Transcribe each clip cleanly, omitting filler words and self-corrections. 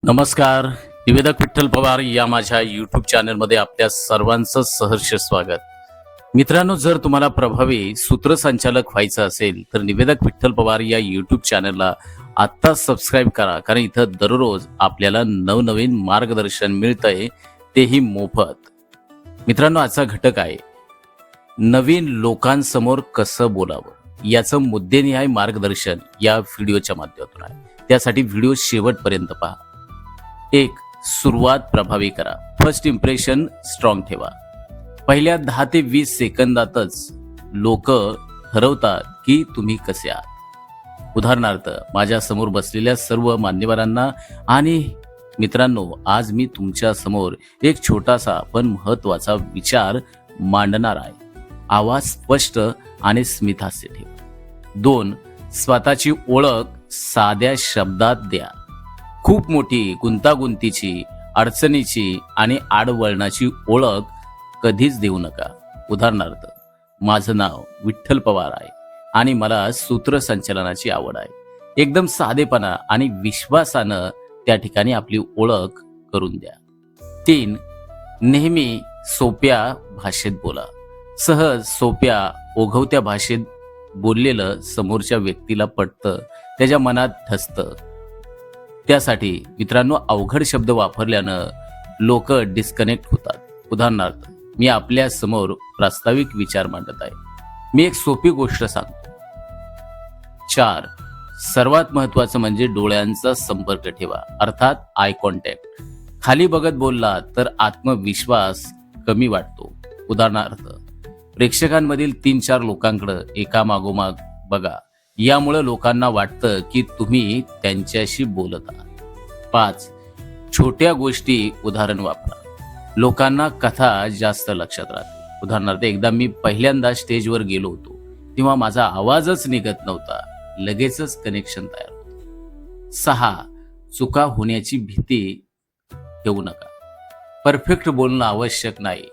नमस्कार. निवेदक विठ्ठल पवार या माझ्या यूट्यूब चॅनलमध्ये आपल्या सर्वांचं सहर्ष स्वागत. मित्रांनो, जर तुम्हाला प्रभावी सूत्रसंचालक व्हायचं असेल तर निवेदक विठ्ठल पवार या यूट्यूब चॅनलला आत्ता सबस्क्राईब करा, कारण इथं दररोज आपल्याला नवनवीन मार्गदर्शन मिळतंय, तेही मोफत. मित्रांनो, आजचा घटक आहे नवीन लोकांसमोर कसं बोलावं याचं मुद्देनिहाय मार्गदर्शन या व्हिडिओच्या माध्यमातून आहे. त्यासाठी व्हिडिओ शेवटपर्यंत पहा. एक, सुरुवात प्रभावी करा. फर्स्ट इम्प्रेशन स्ट्रॉंग ठेवा. पहिल्या 10 ते 20 सेकंदातच लोक ठरवतात की तुम्ही कसे आहात. उदाहरणार्थ, माझ्या समोर बसलेल्या सर्व मान्यवरांना आणि मित्रांनो, आज मी तुमच्या समोर एक छोटासा पण महत्वाचा विचार मांडणार आहे. आवाज स्पष्ट आणि स्मितहास्य ठेवा. 2, स्वतःची ओळख साध्या शब्दात द्या. खूप मोठी, गुंतागुंतीची, अडचणीची आणि आडवळणाची ओळख कधीच देऊ नका. उदाहरणार्थ, माझं नाव विठ्ठल पवार आहे आणि मला सूत्रसंचालनाची आवड आहे. एकदम साधेपणा आणि विश्वासानं त्या ठिकाणी आपली ओळख करून द्या. 3, नेहमी सोप्या भाषेत बोला. सहज, सोप्या, ओघवत्या भाषेत बोललेलं समोरच्या व्यक्तीला पटतं, त्याच्या मनात ठसतं. त्यासाठी मित्रांनो, अवघड शब्द वापरल्यानं लोक डिस्कनेक्ट होतात. उदाहरणार्थ, मी आपल्या समोर प्रास्ताविक विचार मांडत आहे. मी एक सोपी गोष्ट सांगतो. 4, सर्वात महत्वाचं म्हणजे डोळ्यांचा संपर्क ठेवा, अर्थात आय कॉन्टॅक्ट. खाली बघत बोलला तर आत्मविश्वास कमी वाटतो. उदाहरणार्थ, प्रेक्षकांमधील 3-4 लोकांकडे एकामागोमाग बघा. यामुळे लोकांना वाटतं की तुम्ही त्यांच्याशी बोलत आहात. 5, छोट्या गोष्टी उदाहरण वापरा. लोकांना कथा जास्त लक्षात राहते. उदाहरणार्थ, एकदा मी पहिल्यांदा स्टेजवर गेलो होतो तेव्हा माझा आवाजच निघत नव्हता. लगेचच कनेक्शन तयार होतं. 6, चुका होण्याची भीती ठेवू नका. परफेक्ट बोलणं आवश्यक नाही.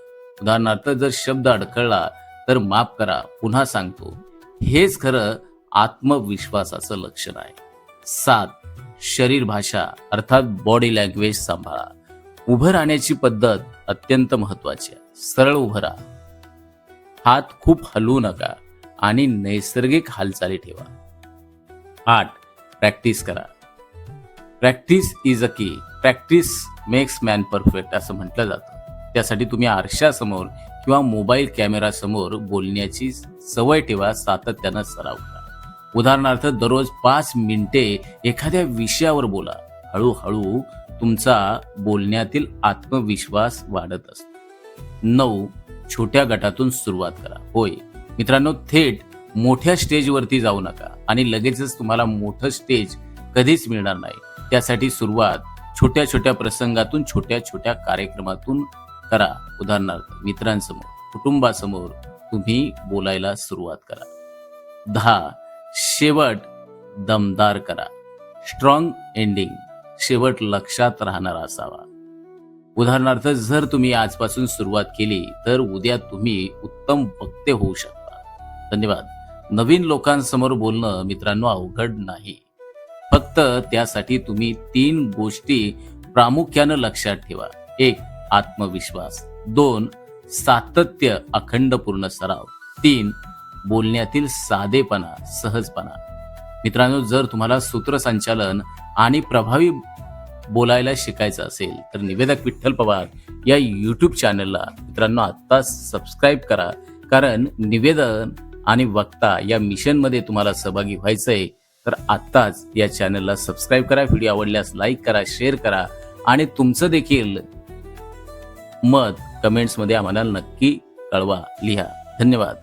उदाहरणार्थ, जर शब्द अडखळला तर माफ करा, पुन्हा सांगतो. हेच खरं आत्मविश्वासाचं लक्षण आहे. 7, शरीर भाषा अर्थात बॉडी लँग्वेज सांभाळा. उभं राहण्याची पद्धत अत्यंत महत्वाची आहे. सरळ उभं राहा. हात खूप हलवू नका आणि नैसर्गिक हालचाली ठेवा. 8, प्रॅक्टिस करा. प्रॅक्टिस इज अ की. प्रॅक्टिस मेक्स मॅन परफेक्ट असं म्हटलं जातं. त्यासाठी तुम्ही आरशासमोर किंवा मोबाईल कॅमेरा समोर बोलण्याची सवय ठेवा. सातत्यानं सराव करा. उदाहरणार्थ, दररोज 5 मिनिटे एखाद्या विषयावर बोला. हळूहळू तुमचा बोलण्यातील आत्मविश्वास वाढत असतो. 9, छोट्या गटातून सुरुवात करा. होय मित्रांनो, थेट मोठ्या स्टेजवरती जाऊ नका आणि लगेचच तुम्हाला मोठं स्टेज कधीच मिळणार नाही. त्यासाठी सुरुवात छोट्या छोट्या प्रसंगातून, छोट्या छोट्या कार्यक्रमातून करा. उदाहरणार्थ, मित्रांसमोर, कुटुंबासमोर तुम्ही बोलायला सुरुवात करा. 10, शेवट दमदार करा. स्ट्रॉंग एंडिंग, शेवट लक्षात राहणारा असावा. उदाहरणार्थ, जर तुम्ही आजपासून सुरुवात केली तर उद्या तुम्ही उत्तम वक्ते होऊ शकता. धन्यवाद. नवीन लोकांसमोर बोलणं मित्रांनो अवघड नाही. फक्त त्यासाठी तुम्ही 3 गोष्टी प्रामुख्यानं लक्षात ठेवा. 1, आत्मविश्वास. 2, सातत्य, अखंडपूर्ण सराव. 3, बोलण्यातील साधेपणा, सहजपणा. मित्रांनो, जर तुम्हाला सूत्रसंचालन आणि प्रभावी बोलायला शिकायचं असेल तर निवेदक विठ्ठल पवार या यूट्यूब चॅनलला मित्रांनो आत्ता सबस्क्राईब करा, कारण निवेदन आणि वक्ता या मिशनमध्ये तुम्हाला सहभागी व्हायचंय. तर आत्ताच या चॅनलला सबस्क्राईब करा. व्हिडिओ आवडल्यास लाईक करा, शेअर करा आणि तुमचं देखील मत कमेंट्समध्ये आम्हाला नक्की कळवा, लिहा. धन्यवाद.